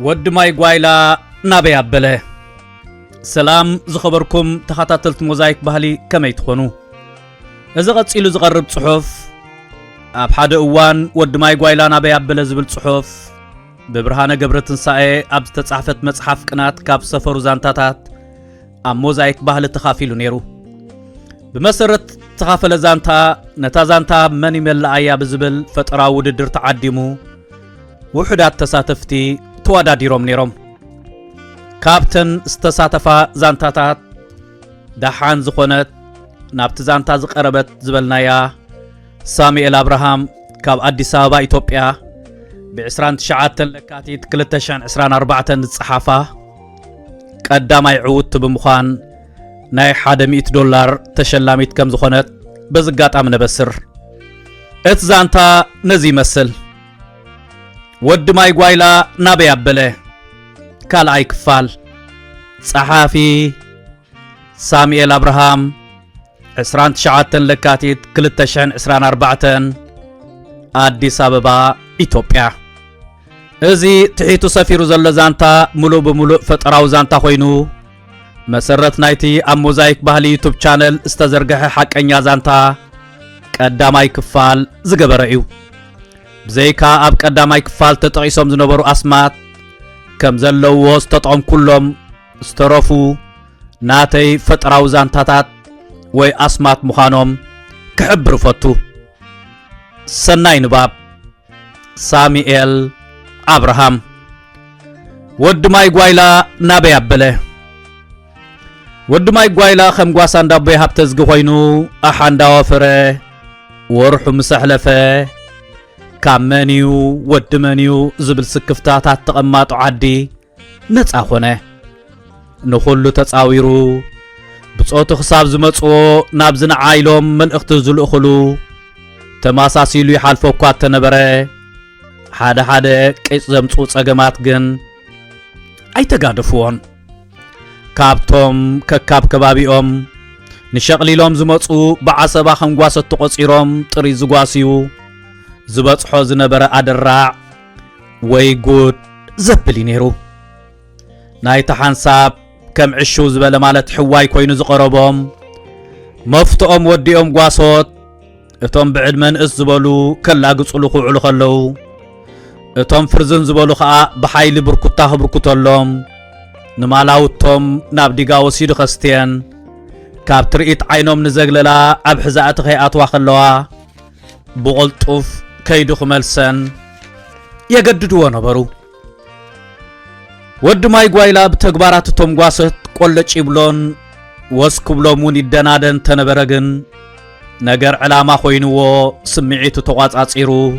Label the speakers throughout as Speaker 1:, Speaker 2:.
Speaker 1: ود ماي غوايلا نابي أبله سلام زخبركم تخطاتلت موزايك بهالي كما يتخونو إذا قد سيلو زغرب صحف أب حدا أوان ود ماي غوايلا نابي أبله زبل صحف ببرهانة قبرة تنسائي أب تتصحفت مصحف كنات كاب سفر زانتاتات أم موزايك بهالي تخافيلو نيرو بمسرت تخافل زانتا نتا زانتا مني ملعيا بزبل فترا وددر تعديمو وحدات تساتفتي تواداديروم نيروم كابتن استساتفا زانتاتات دحان زخونت نابت زانتا زقربت زبلنايا ساميئيل أبراهام كاب أديس أبابا إثيوبيا بعسران تشعات لكاتيت كلتشان عسران 4 الصحافة قداماي عود بمخان ناي $100 تشلاميت كم زخونت بزقات أمن بسر اتزانتا نزي مسل ود ماي غوايلا نابي أبله كالعي كفال صحافي ساميئيل أبراهام عسران تشعاتن لكاتيت كلتشان عسران 4 أديس أبابا إثيوبيا ازي تحيتو سفيرو زل زانتا ملو بملو فتراو زانتا خوينو مسرت نايتي أم موزايك بهالي يوتيوب چانل استزرقح حق انيا زانتا قداماي كفال زقبرئيو بزيكا أب قداماي كفال تطعيسهم زنبرو أسمات كم زلو وستطعم كلهم استرفو ناتي فتراو زانتاتات وي أسمات مخانهم كحبر فتو سناي نباب ساميئيل أبراهام ود ماي غوايلا نابي أبله ود ماي غوايلا خم غواسان دابي هابتزغ خوينو أحان داوفره ورحو مسحلفه كامنيو ودمنيو زبل سكفتاتات تقماتو عدي نصا خونه نخلو تصاويرو بصوتو خصاب زمصو نابزنا عايلوم من اختزل اخلو تماساسيلو يحالفو كوات تنبره حدا حدا قيص زمصو صغمات جن اي تغادفون كابتوم ككاب كبابيوم نشقليلوم زمصو بعصبا خمغواسو تقصيروم طري زغواسيو زبصحو زنبره أدراع ويقود زبلي نيرو نايت حنساب كم عشو زبل مالت حواي كوينو زقربهم مفتقهم وديهم قواسوت اتهم بعد من زبلو كلا قصلو خوعلو خلو اتهم فرزن زبلو خاء بحايل بركوتاه بركوتالهم نمالاوتهم نابديقا وسيدو خستين كاب ترئيت عينهم نزقللا أبحزاءت خيئات واخلوا بغلطوف كيدو خمالسان يقددو نبرو ود ماي غوايلا بتغبارات توم غواسط قلچ يبلون وسكو بلومون يدنادن تنبرغن نجر علاما خوينو سمعيتو تقاصاصيرو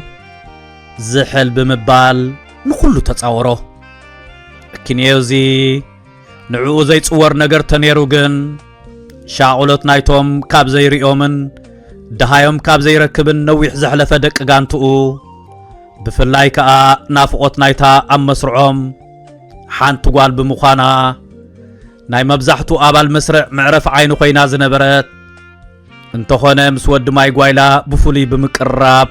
Speaker 1: زحل بمبال نخلو تصاورو كنيوزي نعو زي تصور نجر تنيرو جن شاعولت نايتوم كاب زي ريومن دهايوم كاب زي ركبن نويح زحلفه دق غانتو بفلاي كا نافقوت نايتا ام مسرعوم حانت قال بمخانا ناي مبزحتو ابال مسرع معرف عينو خوينا زنبرت انتخونه مسود ماي غوايلا بفولي بمقراب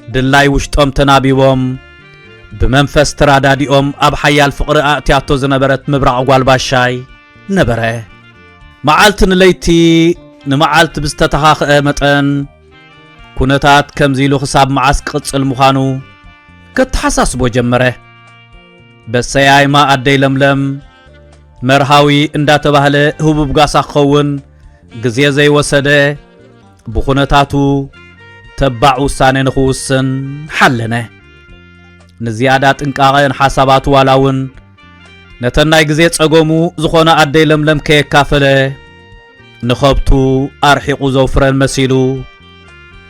Speaker 1: دلاي وشطوم تنابيوم بمنفس تراداديوم اب حيال فقر اتياتو زنبرت مبرع قال باشاي نبره معالتن ليتي نمعالت بستتخاخ متن ኩነታት ከምዚሉ ኽሳብ መዓስ ቅጽል ምዃኑ ክትሓሳስቦ ጀመረ። በሰያይማ ኣደይ ለምለም መርሃዊ እንዳተባህለ ህቡብ ጋሳ ክኸውን ግዜ ዘይወሰደ ብኹነታቱ ተባዕ ውሳነ ንኽውስን ሓለነ። ንዝያዳ ጥንቃቐን ሓሳባቱ ዋላውን ነተናይ ግዜ ጸጎሙ ዝኾነ ኣደይ ለምለም ከየካፈለ ንኸብቱ ኣርሒቑ ዘውፍረን መሲሉ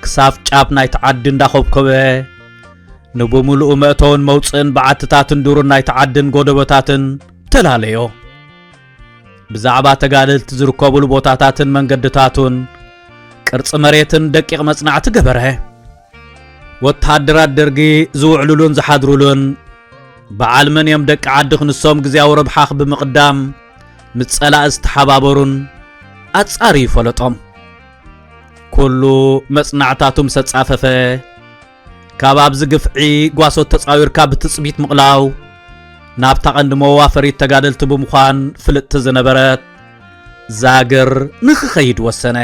Speaker 1: ክሳብ ጫፍ ናይ ተዓዲ እንዳኸብከበ ንብሙሉኡ መእተውን መውፅእን በዓትታትን ዱርን ናይ ተዓድን ጎደቦታትን ተላለዮ። ብዛዕባ ተጋደልቲ ዝርከቡሉ ቦታታትን መንገድታቱን ቅርጽ መሬትን ደቂቕ መጽናዕቲ ገበረ። ወታደራት ደርጊ ዝውዕሉሉን ዝሓድሩሉን በዓል መንዮም ደቂ ዓዲ ክንሶም ግዜያዊ ረብሓኽ ብምቕዳም ምጸላእ ዝተሓባበሩን ኣጻሪ ይፈለጦም። ኩሉ መጽናዕታቱም ሰጻፈፈ ካብ ኣብዚ ግፍዒ ጓሶት ተጻዊርካ ብትጽቢት ምቕላው ናብታ ቀንዲ መዋፈሪት ተጋደልቲ ብምዃን ፍልጥቲ ዝነበረት ዛግር ንኽኸይድ ወሰነ።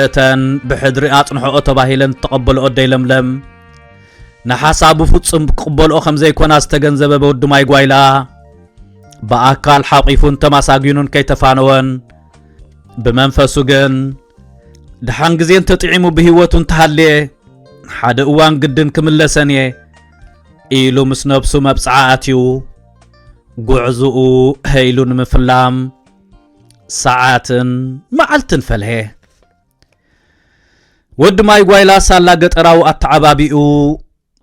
Speaker 1: እተን ብሕድሪ ኣጽንሖኦ ተባሂለን ተቐበልኦ ኣደይ ለምለም ንሓሳቡ ፍጹም ክቕበልኦ ከም ዘይኮና ዝተገንዘበ በወድማይ ጓይላ ብኣካል ሓቂፉን ተማሳጊኑን ከይተፋነወን ብመንፈሱ ግን ድሓን ግዜን ተጥዒሙ ብህይወቱ እንተሃልየ ሓደ እዋን ግድን ክምለሰን እየ ኢሉ ምስ ነብሱ መብፅዓ ኣትዩ ጉዕዝኡ ሄይሉ ንምፍላም ሰዓትን መዓልትን ፈልሄ። ወድማይ ጓይላ ሳላ ገጠራዊ ኣተዓባቢኡ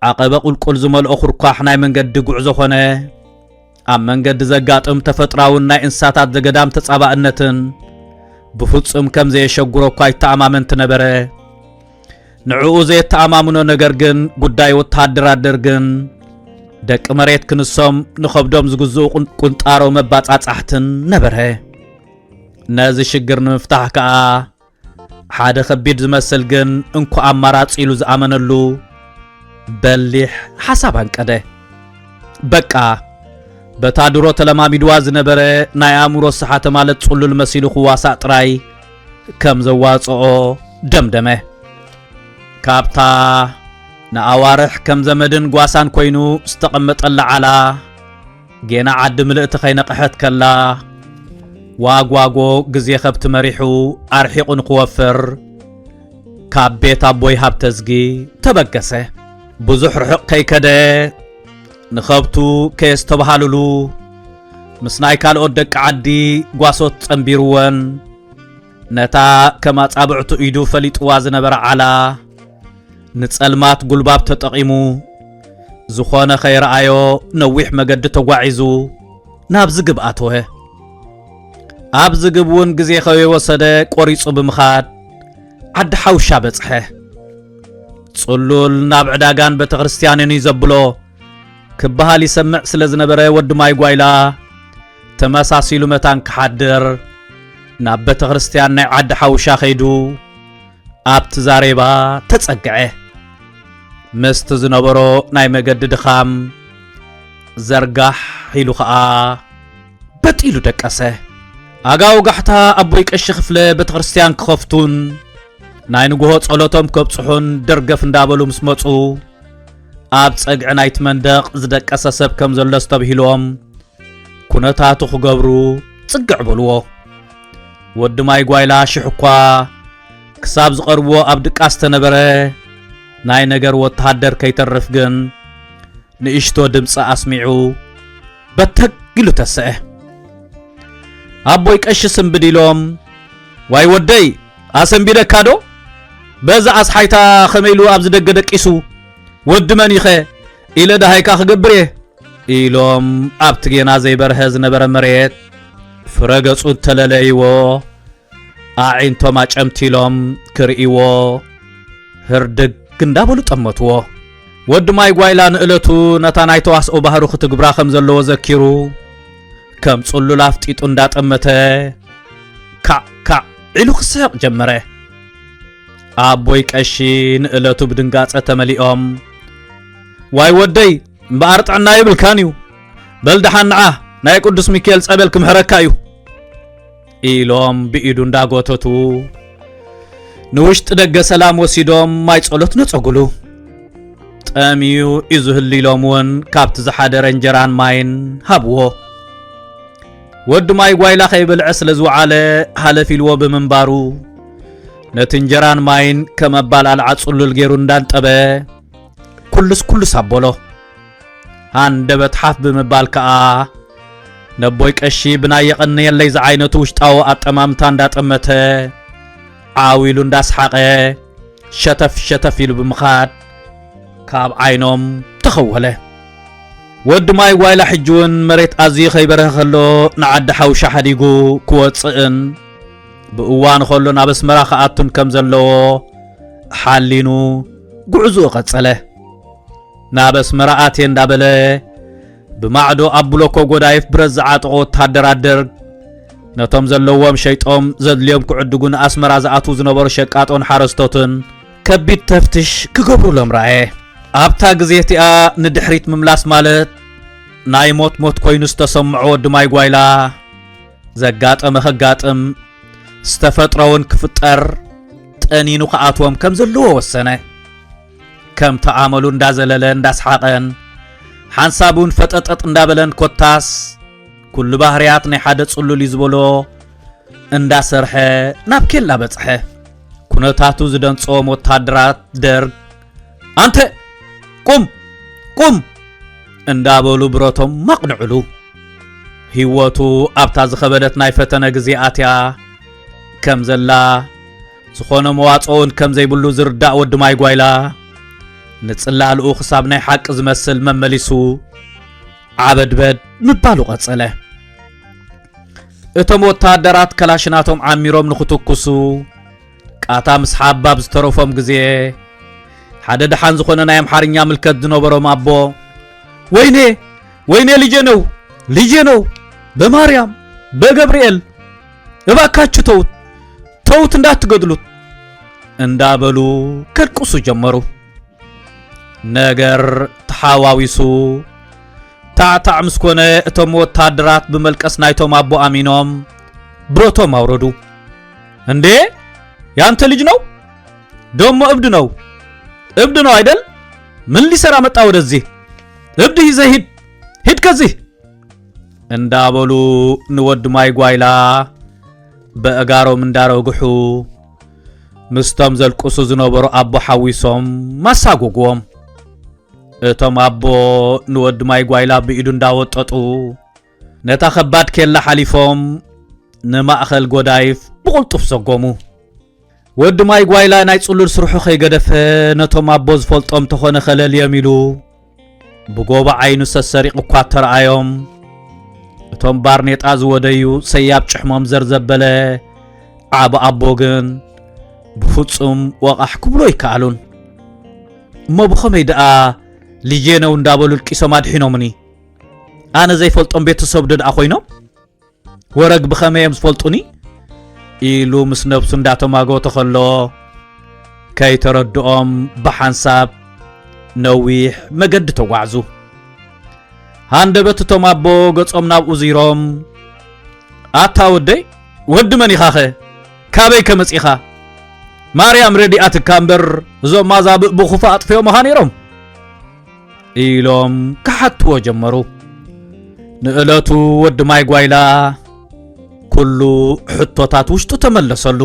Speaker 1: ዓቐበ ቁልቁል ዝመልኦ ኹርኳሕ ናይ መንገዲ ጉዕዞ ኾነ። ኣብ መንገዲ ዘጋጥም ተፈጥራውን ናይ እንስሳታት ዘገዳም ተጻባእነትን ብፍጹም ከም ዘየሸጉሮ እኳ ይተኣማመንቲ ነበረ። ንዕኡ ዘየተኣማምኖ ነገር ግን ጉዳይ ወታደራት ደርግን ደቂ መሬት ክንሶም ንኸብዶም ዝግዝኡ ቁንጣሮ መባጻጻሕትን ነበረ። ነዚ ሽግር ንምፍታሕ ከዓ ሓደ ከቢድ ዝመስል ግን እንኳ ኣማራጺ ኢሉ ዝኣመነሉ በሊሕ ሓሳብ አንቀደ። በቃ በታድሮ ተለማሚድዋ ዝነበረ ናይ ኣእምሮ ስሓተ ማለት ጽሉል መሲሉ ክዋሳእ ጥራይ ከም ዘዋጽኦ ደምደመ። ካብታ ንኣዋርሕ ከም ዘመድን ጓሳን ኮይኑ ዝተቐመጠላ ዓላ ጌና ዓዲ ምልእቲ ኸይነቕሐት ከላ ዋጓጎ ግዜ ኸብቲ መሪሑ ኣርሒቑ ንኽወፍር ካብ ቤት ኣቦይ ሃብተዝጊ ተበገሰ። ብዙሕ ርሑቕ ከይከደ ንኸብቱ ከየስተባሃልሉ ምስ ናይ ካልኦት ደቂ ዓዲ ጓሶት ጸንቢርወን ነታ ከም ኣጻብዕቱ ኢዱ ፈሊጥዋ ዝነበረ ዓላ ንጸልማት ጉልባብ ተጠቒሙ ዝኾነ ኸይረኣዮ ነዊሕ መገዲ ተጓዒዙ ናብ ዝግብ ኣተወ። ኣብ ዝግብ እውን ግዜ ኸይወሰደ ቆሪጹ ብምኻድ ዓዲ ሓውሻ በጽሐ። ጽሉል ናብ ዕዳጋን ቤተ ክርስቲያንን ይዘብሎ ክበሃል ይሰምዕ ስለ ዝነበረ ወድማይ ጓይላ ተመሳሲሉ መታን ክሓድር ናብ ቤተ ክርስቲያን ናይ ዓዲ ሓውሻ ኸይዱ ኣብቲ ዛሬባ ተጸግዐ። ምስቲ ዝነበሮ ናይ መገዲ ድኻም ዘርጋሕ ኢሉ ኸዓ በጢሉ ደቀሰ። ኣጋው ጋሕታ ኣቦይ ቀሺ ክፍለ ቤተ ክርስቲያን ክኸፍቱን ናይ ንግሆ ጸሎቶም ከብጽሑን ደርገፍ እንዳበሉ ምስ መጹ ኣብ ጸግዒ ናይቲ መንደቕ ዝደቀሰ ሰብ ከም ዘሎ ዝተብሂሎም ኩነታቱ ክገብሩ ጽግዕ በልዎ። ወድማይ ጓይላ ሽሕ እኳ ክሳብ ዝቐርብዎ ኣብ ድቃስ ተነበረ ናይ ነገር ወታደር ከይተርፍ ግን ንእሽቶ ድምፂ ኣስሚዑ በተግ ኢሉ ተስዐ። ኣቦይ ቀሺ ስንብድ ኢሎም ዋይ ወደይ ኣሰንቢደካ ዶ በዛ ኣስሓይታ ኸመይሉ ኣብ ዝደገ ደቂሱ ወዲ መን ኢኸ ኢለ ዳሃይካ ክገብር እየ ኢሎም ኣብቲ ጌና ዘይበርሀ ዝነበረ መሬት ፍረገጹ ተለለይዎ ኣዒንቶም ኣጨምቲሎም ክርእይዎ ህርድግ እንዳበሉ ጠመትዎ። ወድማይ ጓይላ ንእለቱ ነታ ናይ ተዋስኦ ባህሩ ክትግብራ ከም ዘለዎ ዘኪሩ ከም ጽሉል ኣፍጢጡ እንዳጠመተ ካዕ ኢሉ ክስሕቕ ጀመረ። ኣቦይ ቀሺ ንእለቱ ብድንጋጸ ተመሊኦም ዋይ ወደይ እምበኣር ጥዕና ይብልካን እዩ በልድሓን ንዓ ናይ ቅዱስ ሚካኤል ጸበል ክምሕረካ እዩ ኢሎም ብኢዱ እንዳጎተቱ ንውሽጥ ደገ ሰላም ወሲዶም ማይ ጸሎት ነጸጉሉ ጠሚዩ ይዙህሊሎም ወን ካብት ዝሓደረ እንጀራን ማይን ሃብዎ ወድ ማይ ጓይላ ኸይብልዕ ስለዝወዓለ ሃለፊልዎ ብምንባሩ ነቲ እንጀራን ማይን ከመባል አልዓጽሉል ገይሩ እንዳንጠበ ኩልስ አቦሎ አንደበት ሓፍ ብምባል ከዓ ነቦይ ቀሺ ብናይ የቀነየለይ ዝዓይነቱ ውሽጣው አጠማምታ እንዳጠመተ ዓዊሉ እንዳስሓቀ ሸተፍ ኢሉ ብምኻድ ካብ ዓይኖም ተኸወለ ወድ ማይ ጓይላ ሕጅውን መሬት ኣዝዩ ኸይበረኸ ከሎ ንዓዲ ሓውሻ ሓዲጉ ክወፅእን ብእዋን ከሎ ናብ ኣስመራ ከኣቱን ከም ዘለዎ ሓሊኑ ጉዕዙኡ ቀጸለ ናብ ኣስመራ ኣትየ እንዳበለ ብማዕዶ ኣቡሎኮ ጎዳይፍ ብረት ዝዓጥቆ ወታደራደር ነቶም ዘለዎም ሸይጦም ዘድልዮም ክዕድጉን ኣስመራ ዝኣቱ ዝነበሩ ሸቃጦን ሓረስቶትን ከቢድ ተፍትሽ ክገብሩሎም ረአየ ኣብታ ግዜ እቲኣ ንድሕሪት ምምላስ ማለት ናይ ሞት ኮይኑ ዝተሰምዖ ወዲ ማይ ጓይላ ዘጋጠመ ኸጋጥም ዝተፈጥሮውን ክፍጠር ጠኒኑ ከኣትዎም ከም ዘለዎ ወሰነ ከም ተኣመሉ እንዳዘለለ እንዳስሓቀን ሓንሳቡን ፈጠጠጥ እንዳበለን ኮታስ ኩሉ ባህርያት ናይ ሓደ ጽሉል ይዝበሎ እንዳሰርሐ ናብ ኬላ በጽሐ ኩነታቱ ዝደንጾም ወታደራት ደርግ አንተ ቁም እንዳበሉ ብረቶም ማቅንዕሉ ህይወቱ ኣብታ ዝኸበለት ናይ ፈተነ ግዜ ኣትያ ከም ዘላ ዝኾነ መዋጾውን ከም ዘይብሉ ዝርዳእ ወዲ ማይ ጓይላ ንጽላልኡ ክሳብ ናይ ሓቂ ዝመስል መመሊሱ ዓበድበድ ምባሉ ቀጸለ እቶም ወታደራት ከላሽናቶም ዓሚሮም ንኽትኩሱ ቃታ ምስ ሓባብ ዝተረፎም ግዜ ሓደ ደሓን ዝኾነ ናይ አምሓርኛ ምልከት ዝነበሮም አቦ ወይኔ ልጄ ነው በማርያም በገብርኤል እባካችሁ ተውት እንዳትገድሉት እንዳበሉ ከልቁሱ ጀመሩ ነገር ተሓዋዊሱ ታዕታዕ ምስኮነ እቶም ወታደራት በመልቀስ ናይቶም አቦ አሚኖም ብሮቶም አውረዱ እንዴ ያንተ ልጅ ነው ደሞ እብድ ነው አይደል ምን ሊሰራ መጣ ወደዚህ እብድ ይዘህ ሂድ ከዚህ እንዳበሉ ንወድ ማይ ጓይላ በእጋሮም እንዳረግሑ ምስቶም ዘልቁሱ ዝነበሩ አቦ ሓዊሶም ማሳጎጎም እቶም አቦ ንወድ ማይ ጓይላ ብኢዱ እንዳወጠጡ ነታ ከባድ ኬላ ሓሊፎም ንማእኸል ጎዳይፍ ብቁልጡፍ ሰጎሙ ወድ ማይ ጓይላ ናይ ጽሉል ስርሑ ኸይገደፈ ነቶም አቦ ዝፈልጦም ተኾነ ኸለል የሚሉ ብጎባ ዓይኑ ሰሰሪቕ እኳ ተረአዮም እቶም ባርኔጣ ዝወደዩ ሰያብ ጭሕሞም ዘርዘበለ ዓብ አቦ ግን ብፍጹም ወቃሕ ክብሎ ይከኣሉን እሞ ብኸመይ ደኣ ልጄ ነው እንዳበሉ ልቂሶም ኣድሒኖምኒ ኣነ ዘይፈልጦም ቤተሰብ ደኣ ኮይኖም ወረግ ብኸመዮም ዝፈልጡኒ ኢሉ ምስ ነብሱ እንዳተማገው ተኸሎ ከይተረድኦም ብሓንሳብ ነዊሕ መገዲ ተጓዕዙ ሃንደበት እቶም ኣቦ ገጾም ናብኡ ዚሮም ኣታ ወዲ መን ኢኻ ኸ ካበይ ከመጺኻ ማርያም ረዲኣትካ እምበር እዞም ማዛብእ ብኹፋ ኣጥፍዮም ኣኻ ነይሮም ኢሎም ክሓትዎ ጀመሩ ንእለቱ ወዲ ማይ ጓይላ ኩሉ ሕቶታት ውሽጡ ተመለሰሉ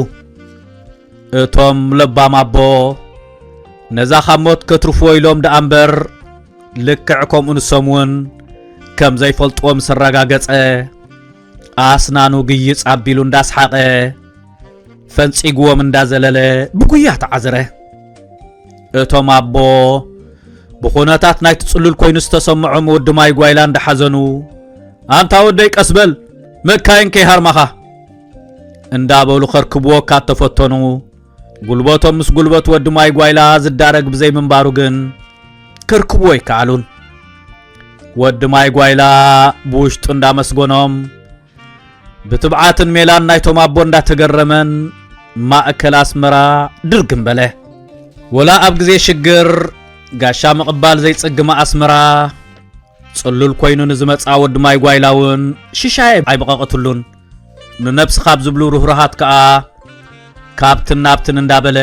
Speaker 1: እቶም ለባም ኣቦ ነዛ ካብ ሞት ከትርፍዎ ኢሎም ደኣ እምበር ልክዕ ከምኡ ንሰምውን ከም ዘይፈልጥዎም ስረጋገጸ ኣስናኑ ግይጽ ኣቢሉ እንዳስሓቀ ፈንጺግዎም እንዳዘለለ ብጉያ ተዓዝረ እቶም ኣቦ ብኹነታት ናይ ትጽሉል ኮይኑ ዝተሰምዖም ወዲ ማይ ጓይላ እንዳሓዘኑ አንታ ወደይ ቀስበል መካይን ከይሃርማኻ እንዳበሉ ኸርክብዎ ካተፈተኑ ጉልበቶም ምስ ጉልበት ወዲ ማይ ጓይላ ዝዳረግ ብዘይ ምንባሩ ግን ክርክብዎ ይከኣሉን ወዲ ማይ ጓይላ ብውሽጡ እንዳመስጎኖም ብትብዓትን ሜላን ናይቶም ኣቦ እንዳተገረመን ማእከል አስመራ ድርግም በለ ወላ ኣብ ግዜ ሽግር ጋሻ መቕባል ዘይጽግማ አስመራ ጽሉል ኮይኑ ንዝመጻ ወዲ ማይ ጓይላውን ሽሻይ ኣይበቀቀትሉን ንነብስ ካብ ዝብሉ ሩህራሃት ከዓ ካብትን ናብትን እንዳበለ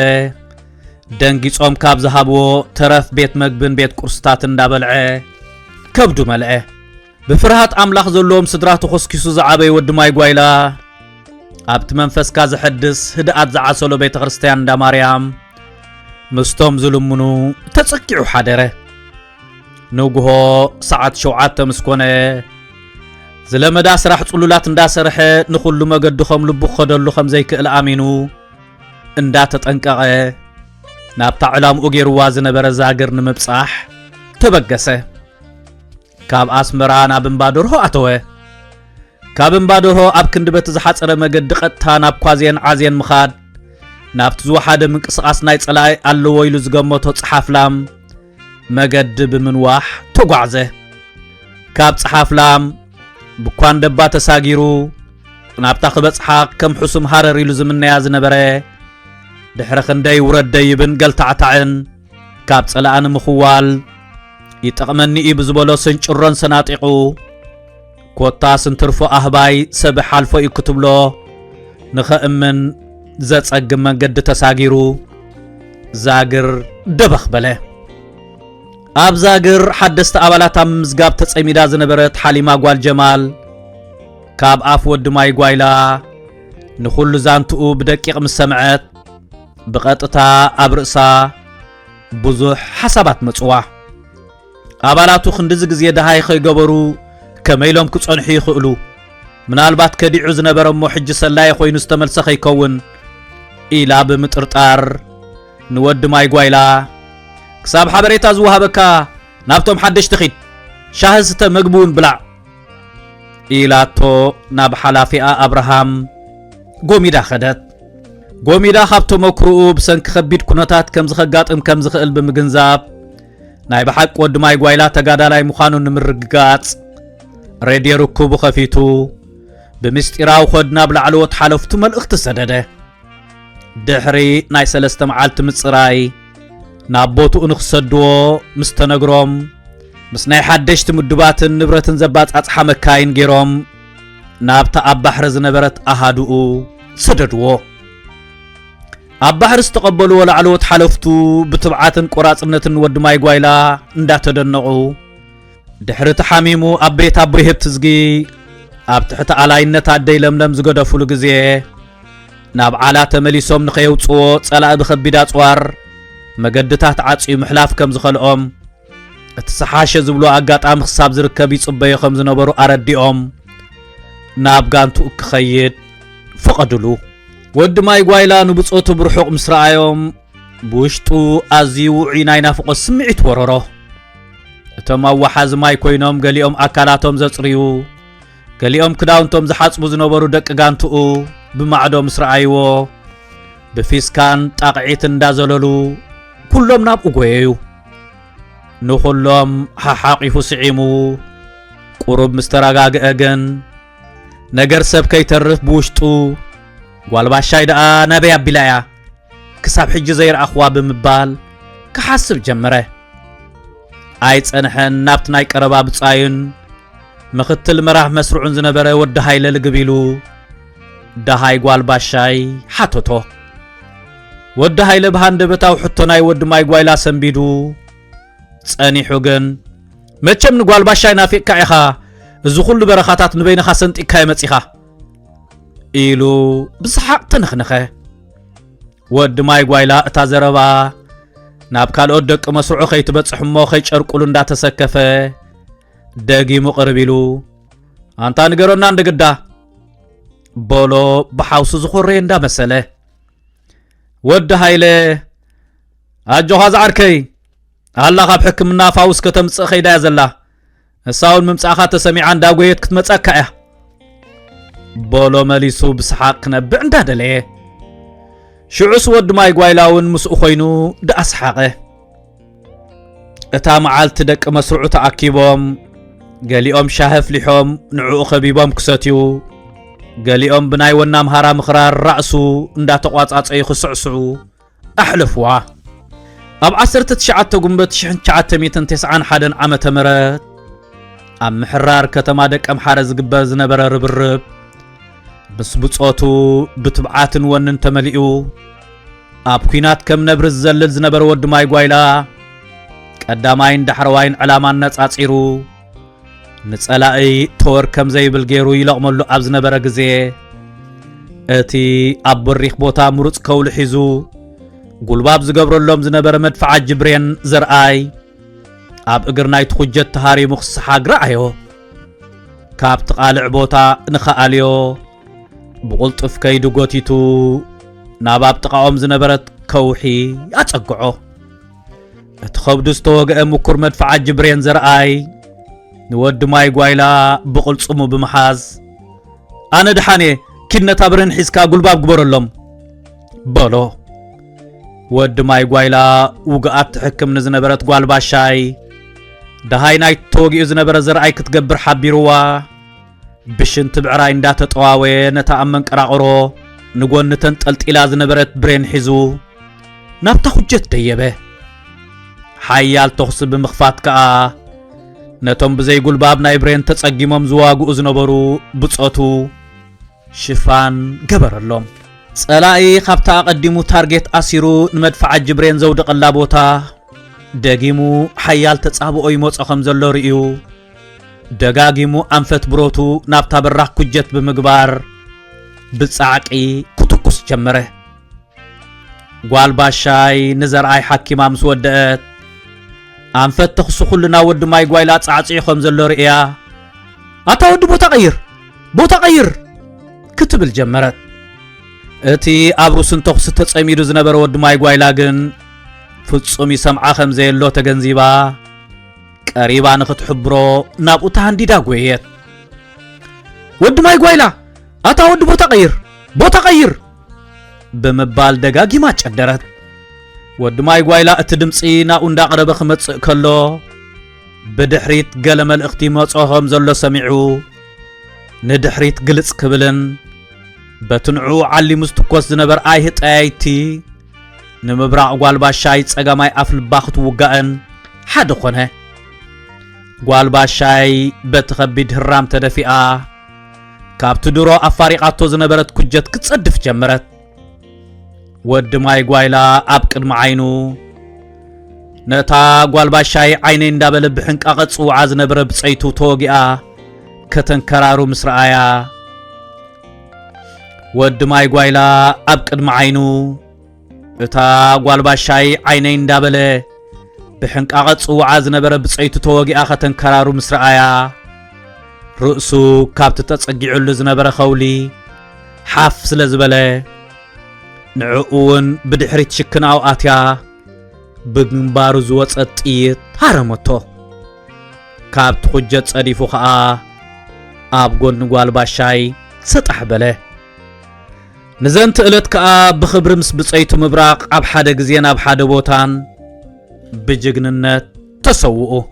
Speaker 1: ደንጊጾም ካብ ዝሃብዎ ተረፍ ቤት መግብን ቤት ቁርስታት እንዳበልዐ ከብዱ መልዐ ብፍርሃት አምላኽ ዘለዎም ስድራ ተኾስኪሱ ዝዓበይ ወዲ ማይ ጓይላ ኣብቲ መንፈስካ ዝሕድስ ህድኣት ዝዓሰሎ ቤተ ክርስቲያን እንዳ ማርያም ምስቶም ዝልምኑ ተጸቂዑ ሓደረ ንጉሆ ሰዓት 7 ምስኮነ ዝለመዳ ስራሕ ጽሉላት እንዳሰርሐ ንኹሉ መገድኹም ልቡ ኸደሉ ከም ዘይክእል ኣሚኑ እንዳተጠንቀቐ ናብታ ዕላምኡ ገይርዋ ዝነበረ ዛግር ንምብጻሕ ተበገሰ ካብ ኣስመራ ናብ እምባደርሆ ኣተወ ካብ እምባደርሆ ኣብ ክንድበት ዝሓፀረ መገዲ ቀጥታ ናብ ኳዝየን ዓዝየን ምኻድ ናብቲ ዝወሓደ ምንቅስቓስ ናይ ጸላኢ ኣለዎ ኢሉ ዝገመቶ ፀሓፍላም መገዲ ብምንዋሕ ተጓዕዘ ካብ ፀሓፍላም ብኳን ደባ ተሳጊሩ ናብታ ክበጽሓ ከም ሕሱም ሃረር ኢሉ ዝምነያ ዝነበረ ድሕሪ ክንደይ ውረድ ደይብን ገልታዕታዕን ካብ ጸላኢ ንምኽዋል ይጠቕመኒ እዩ ብዝበሎ ስንጭሮን ሰናጢቑ ኮታ ስንትርፎ ኣህባይ ሰብ ሓልፎ እዩ ክትብሎ ንኸእምን ዘጸግም መንገዲ ተሳጊሩ ዛግር ደበኽ በለ ኣብ ዛግር ሓደስተ ኣባላት ኣብ ምዝጋብ ተጸሚዳ ዝነበረት ሓሊማ ጓል ጀማል ካብ ኣፍ ወዲ ማይ ጓይላ ንኹሉ ዛንትኡ ብደቂቕ ምስ ሰምዐት ብቐጥታ ኣብ ርእሳ ብዙሕ ሓሳባት መጽዋ ኣባላቱ ክንድዚ ግዜ ደሃይ ኸይገበሩ ከመይሎም ክጸንሑ ይኽእሉ ምናልባት ከዲዑ ዝነበረ እሞ ሕጂ ሰላይ ኮይኑ ዝተመልሰ ኸይከውን ኢላ ብምጥርጣር ንወዲ ማይ ጓይላ ክሳብ ሓበሬታ ዝወሃበካ ናብቶም ሓደሽቲ ኺድ ሻሂ ስተ መግቡን ብላዕ ኢላቶ ናብ ሓላፊኣ ኣብርሃም ጎሚዳ ኸደት ጎሚዳ ካብቶ መክሩኡ ብሰንኪ ከቢድ ኩነታት ከም ዝኸጋጥም ከም ዝኽእል ብምግንዛብ ናይ ብሓቂ ወዲ ማይ ጓይላ ተጋዳላይ ምዃኑ ንምርግጋጽ ሬድዮ ርክቡ ኸፊቱ ብምስጢራዊ ኾድ ናብ ላዕለዎት ሓለፍቱ መልእኽቲ ሰደደ ድሕሪ ናይ 3 መዓልቲ ምጽራይ ናብ ቦቱኡ ንኽሰድዎ ምስ ተነግሮም ምስ ናይ ሓደሽቲ ምድባትን ንብረትን ዘባጻጽሓ መካይን ገይሮም ናብታ ኣብ ባሕሪ ዝነበረት ኣሃዱኡ ሰደድዎ ኣብ ባሕሪ ዝተቐበልዎ ላዕለዎት ሓለፍቱ ብትብዓትን ቆራጽነትን ወዲ ማይ ጓይላ እንዳተደነቑ ድሕሪ ተሓሚሙ ኣብ ቤት ኣቦይ ህብትዝጊ ኣብ ትሕቲ ኣላይነት ኣደይ ለምለም ዝገደፍሉ ግዜ ናብ ዓላ ተመሊሶም ንኸየውፅዎ ጸላኢ ብኸቢድ ኣጽዋር መገድታት ዓጽዩ ምሕላፍ ከም ዝኸልኦም እቲ ሰሓሸ ዝብሎ ኣጋጣሚ ክሳብ ዝርከብ ይጽበዩ ከም ዝነበሩ ኣረዲኦም ናብ ጋንቱኡ ክኸይድ ፈቐድሉ ወዲ ማይ ጓይላ ንብጾቱ ብርሑቕ ምስ ረኣዮም ብውሽጡ ኣዝዩ ውዑይ ናይ ናፍቖት ስምዒት ወረሮ እቶም ኣዋሓዚ ማይ ኮይኖም ገሊኦም ኣካላቶም ዘጽርዩ ገሊኦም ክዳውንቶም ዝሓጽቡ ዝነበሩ ደቂ ጋንቱኡ ብማዕዶ ምስ ረኣይዎ ብፊስካን ጣቕዒትን እንዳዘለሉ ኩሎም ናብኡ ጐየዩ ንኹሎም ሓሓቂፉ ስዒሙ ቁሩብ ምስ ተረጋግአ ግን ነገር ሰብ ከይተርፍ ብውሽጡ ጓልባሻይ ደኣ ናበይ ኣቢላ እያ ክሳብ ሕጂ ዘይረኣኽዋ ብምባል ክሓስብ ጀመረ ኣይጸንሐን ናብቲ ናይ ቀረባ ብጻይን ምኽትል ምራሕ መስርዑን ዝነበረ ወዲ ሃይለ ልግብ ኢሉ ደሃይ ጓልባሻይ ሓተቶ ወዲ ሃይለ ብሃንደበታዊ ሕቶ ናይ ወዲ ማይ ጓይላ ሰንቢዱ ጸኒሑ ግን መቸም ንጓልባሻይ ናፊቕካ ኢኻ እዚ ኩሉ በረኻታት ንበይንኻ ሰንጢቕካ የመጺኻ ኢሉ ብስሓቕ ተነኽነኸ ወዲ ማይ ጓይላ እታ ዘረባ ናብ ካልኦት ደቂ መስርዑ ኸይትበጽሕ እሞ ኸይጨርቁሉ እንዳተሰከፈ ደጊሙ ቅርብ ኢሉ ኣንታ ንገሮና እንደግዳ በሎ ብሓውሱ ዝኾረየ እንዳመሰለ ወዲ ሃይለ ኣጆኻ ዝዓርከይ ኣላ ካብ ሕክምና ፋውስ ከተምጽእ ኸይዳ እያ ዘላ እሳውን ምምጻእኻ ተሰሚዓ እንዳጐየት ክትመጸካ እያ በሎ መሊሱ ብስሓቅ ክነብዕ እንዳደለየ ሽዑስ ወዲ ማይ ጓይላውን ምስኡ ኾይኑ ደኣስሓቐ እታ መዓልቲ ደቂ መስርዑ ተኣኪቦም ገሊኦም ሻሂ ኣፍሊሖም ንዕኡ ኸቢቦም ክሰትዩ ገሊኦም ብናይ ወና ምሃራ ምኽራር ራእሱ እንዳተቋጻጸዩ ክስዕስዑ ኣሕለፍዋ ኣብ 19 ጉንበት 1991 ዓመተ ምህረት ኣብ ምሕራር ከተማ ደቂ ኣምሓረ ዝግበር ዝነበረ ርብርብ بسبصوتو بتبعاتن ونن تملئو اب كوينات كم نبر الزلل زنبر ود ماي غوايلا قداماين دحرواين علامان نصاصيرو نصلاي تور كم زي بالغيرو يلقملو اب زنبر غزي اتي اب بريخ بوتا مروص كول حيزو غلباب زغبرلوم زنبر مدفع جبرين زرآي اب اغرناي تخجت تهاري مخص حاغرايو كاب تقالع بوتا نخاليو بقلطف كيدو غوتيتو ناباب تقاوم زنبرت كوحي اصقعو اتخبدس توغ مكر مدفع جبرين زرآي نود ماي غوايلا بقلصمو بمحاز انا دحاني كنتا برن حسكا غلباب غبرلوم بلو ود ماي غوايلا وغات حكم نزنبرت غالباشاي دهاي نايت توغي زنبر زرآي كتغبر حبيروا بشنت بعراي اندات طواوي نتا امن قراقرو نغون تنطلطيلا زنبرت برين حيزو نابتا حجت ديبه حيال تخص بمخفات كا نتوم بزي غلباب ناي برين تصقيمم زواغو زنبرو بصوتو شفان غبرلوم صلاي خبتا قديمو تارجت اسيرو نمدفع جبرين زود قلابوتا دغيمو حيال تصابو يموص خم زلو ريو دغاغيمو انفت بروتو نابتا براخ كجت بمغبار بصاقي كتكس جمره غالباشاي نزر اي حكيمام سودت انفت تخص كلنا ود ماي غوايلا صاصي خم زلو ريا اتا ود بوتا غير كتب الجمرت اتي ابروسن تخص تصميدو زنبر ود ماي غوايلا گن فصوم يسمع خم زيلو تگنزيبا قريبا نختحبرو نابوتا هنديدا غويت ود ماي غوايلا اتا ود بوتا غير بمبال دغاغي ما چدرت ود ماي غوايلا اتدمصي نا اندا قرب خمص كلو بدحريت قلمل اختي مصوهم زلو سمعو ندحريت قلص كبلن بتنعو علي مستكوس زنبر اي هطايتي نمبراق غالباشاي صغاماي افل باخت وغان حد خونه غالباشاي بتخبيد هرام تدفئا كابت درو افاريقاتو زنبرت كجت كتصدف جمرت ود ماي غوايلا ابقد معينو نتا غالباشاي عيني اندابل بحنقاقصو عاز نبر بصيتو توغيا كتنكرارو مسرايا ود ماي غوايلا ابقد معينو اتا غالباشاي عيني اندابل بحنقاقصو عاز نبر بصيتو توغيا كتنكرارو مسرايا رؤسو كابت تصقيعلو زنبر خولي حاف سلازبله نعقون بدحريت شكناو اتيا بغنبارو زوصطيت هرمتو كابت حجت صديفو خا اب غون غالباشاي سطح بله نزنت الت كا بخبر مس بصيتو مبراق اب حدا غزينا اب حدا بوتان بجغننت تسوؤو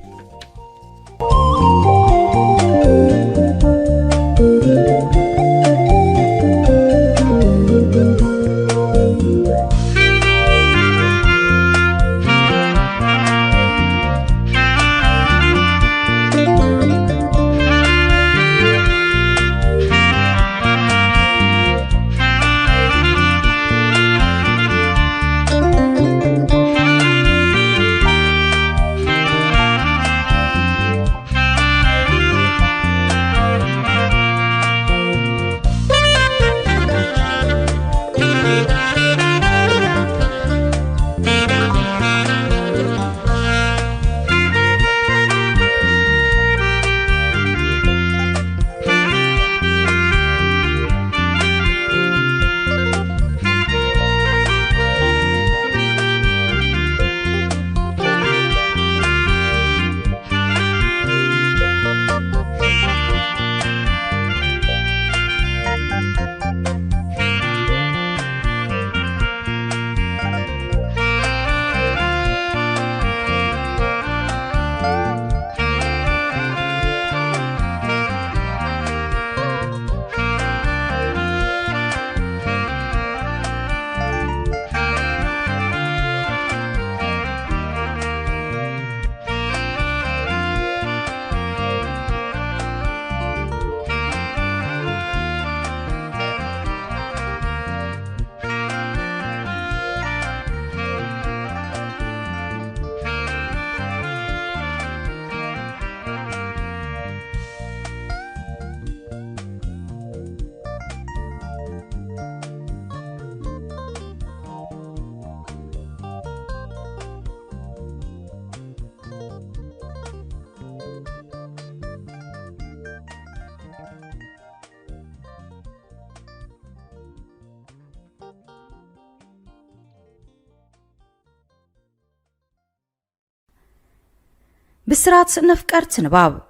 Speaker 2: بسرات نفكرت نباب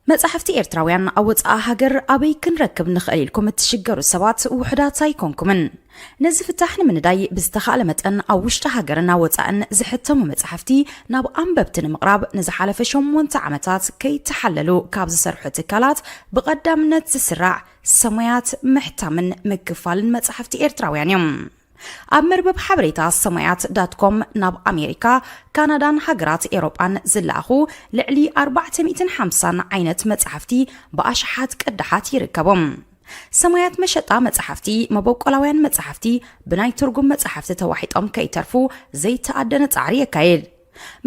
Speaker 2: مصحفتي إرتراويان أوصا هاجر أبي كنركب نخلي لكم تشجروا السبات وحدات سايكونكمن نزف التحن من داي بزتخال متن أو وشتا هاجرنا وصأن زحتم مصحفتي ناب أنببتن مقراب نزحال فشم وانتعمتات كي تحللوا كابز سرحو تكالات بقدام نتسرع سميات محتمن مكفال مصحفتي إرتراويان يوم أمربب حبريتا سمايات.com ناب أمريكا كندا هاجرات إيروبان زلاخو لعلي 450 عينت مصحفتي بأشحات قدحات يركبهم سمايات مشطا مصحفتي مبوقلاوያን مصحفتي بناي ترجم مصحفتي توحيطم كيترفو زي تأدن ጻሪ يكايد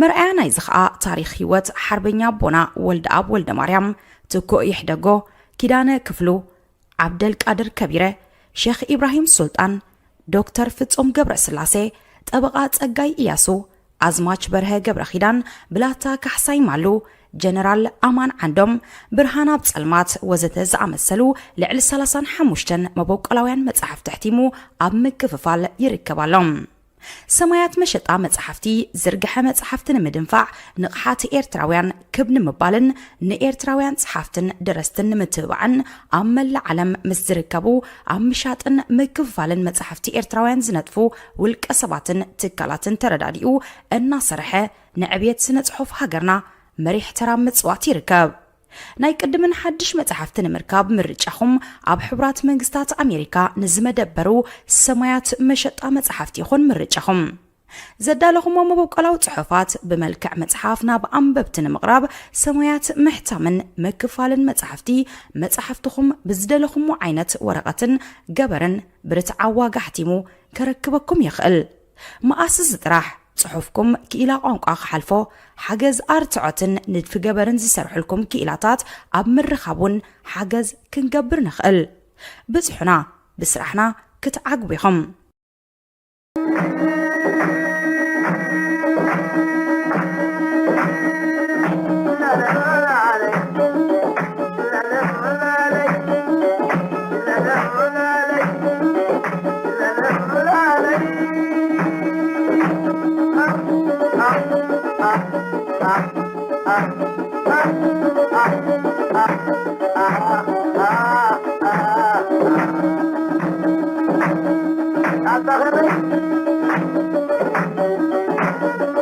Speaker 2: مرأያ ናይ ዝخአ ታሪክ ህይወት حربኛ ቦና ወልደ አብ ወልደ ማርያም ትኮ ይሕደጎ ኪዳነ ክፍሉ عبدل قادر كبيره شيخ إبراهيم سلطان دكتور ፍጹም ገብረስላሴ ጠበቃ ጸጋይ ኢያሱ አዝማች በርሀ ገብረኺዳን ብላታ ካሕሳይ ማሉ ጀነራል አማን ዓንዶም ብርሃን ኣብ ጸልማት ወዘተ ዝኣመሰሉ ልዕሊ 35 መበቆላውያን መጽሐፍ ተሕቲሙ ኣብ ምክፍፋል ይርከባሎም ሰማያት መሸጣ መጽሐፍቲ ዝርግሐ መጽሐፍትን ምድንፋዕ ንቕሓት ኤርትራውያን ክብን ምባልን ንኤርትራውያን ጸሐፍትን ደረስትን ምትባዕን ኣብ መላ ዓለም ምስ ዝርከቡ ኣብ ምሻጥን ምክፍፋልን መጽሐፍቲ ኤርትራውያን ዝነጥፉ ውልቀ ሰባትን ትካላትን ተረዳዲኡ እናሰርሐ ንዕብየት ስነ ጽሑፍ ሃገርና መሪሕ ተራ ምጽዋት ይርከብ ናይ ቅድምን ሓድሽ መጽሐፍትን ምርካብ ምርጫኹም ኣብ ሕቡራት መንግስታት ኣሜሪካ ንዝመደበሩ ሰማያት መሸጣ መጽሐፍቲ ይኹን ምርጫኹም ዘዳለኹም መበቆላው ጽሑፋት ብመልክዕ መጽሐፍ ናብ ኣንበብትን ምቕራብ ሰማያት ምሕታምን መክፋልን መጽሐፍትኹም ብዝደለኹም ዓይነት ወረቐትን ገበርን ብርትዓዋጋ ሕቲሙ ከረክበኩም ይኽእል መኣስ ዝጥራሕ صحفكم كإلا قنقا خحلفو حاجز أرتعتن ندف جبرن زسرحلكم كإلاتات أب مرخابون حاجز كنجبر نخل بزحنا بسرحنا كتعقبهم
Speaker 3: أبغى